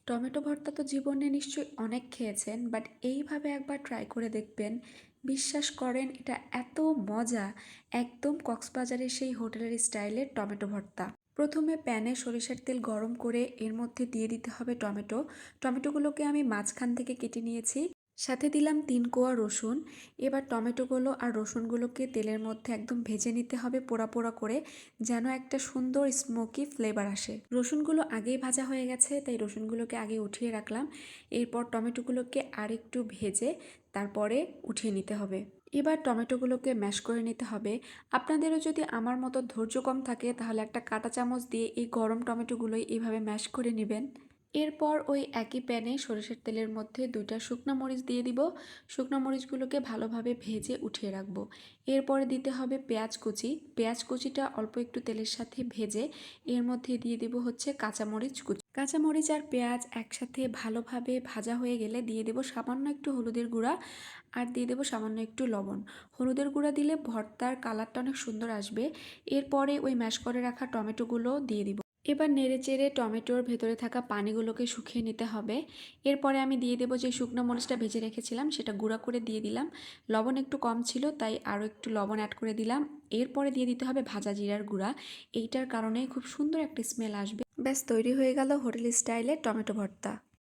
Tomato ভর্তা তো জীবনে নিশ্চয়ই অনেক খেয়েছেন, বাট এইভাবে একবার ট্রাই করে দেখবেন। বিশ্বাস করেন এটা এত মজা, একদম কক্সবাজারের সেই হোটেলের স্টাইলের টমেটো ভর্তা। প্রথমে প্যানে সরিষার তেল গরম করে এর মধ্যে দিয়ে দিতে হবে টমেটো। টমেটোগুলোকে আমি মাঝখান থেকে কেটে নিয়েছি। সাথে দিলাম 3 কোয়া রসুন। এবার টমেটোগুলো আর রসুনগুলোকে তেলের মধ্যে একদম ভেজে নিতে হবে পোড়া পোড়া করে, যেন একটা সুন্দর স্মোকি ফ্লেভার আসে। রসুনগুলো আগেই ভাজা হয়ে গেছে, তাই রসুনগুলোকে আগে উঠিয়ে রাখলাম। এরপর টমেটোগুলোকে আরেকটু ভেজে তারপরে উঠিয়ে নিতে হবে। এবার টমেটোগুলোকে ম্যাশ করে নিতে হবে। আপনাদেরও যদি আমার মতো ধৈর্য কম থাকে তাহলে একটা কাঁটা চামচ দিয়ে এই গরম টমেটোগুলোই এইভাবে ম্যাশ করে নেবেন। এরপর ওই একই প্যানে সরিষার তেলের মধ্যে 2টা শুকনো মরিচ দিয়ে দিব। শুকনো মরিচগুলোকে ভালোভাবে ভেজে উঠিয়ে রাখবো। এরপরে দিতে হবে পেঁয়াজ কুচি। পেঁয়াজ কুচিটা অল্প একটু তেলের সাথে ভেজে এর মধ্যে দিয়ে দিব হচ্ছে কাঁচামরিচ কুচি। কাঁচামরিচ আর পেঁয়াজ একসাথে ভালোভাবে ভাজা হয়ে গেলে দিয়ে দেব সামান্য একটু হলুদের গুঁড়া আর দিয়ে দেব সামান্য একটু লবণ। হলুদের গুঁড়া দিলে ভর্তার কালারটা অনেক সুন্দর আসবে। এরপরে ওই ম্যাশ করে রাখা টমেটোগুলো দিয়ে দিব। এবার নেড়েচেড়ে টমেটোর ভেতরে থাকা পানিগুলোকে শুকিয়ে নিতে হবে। এরপরে আমি দিয়ে দেবো যে শুকনো মরিচটা ভেজে রেখেছিলাম সেটা গুঁড়া করে দিয়ে দিলাম। লবণ একটু কম ছিল তাই আরও একটু লবণ অ্যাড করে দিলাম। এরপরে দিয়ে দিতে হবে ভাজা জিরার গুঁড়া। এইটার কারণে খুব সুন্দর একটা স্মেল আসবে। ব্যাস তৈরি হয়ে গেল হোটেল স্টাইলে টমেটো ভর্তা।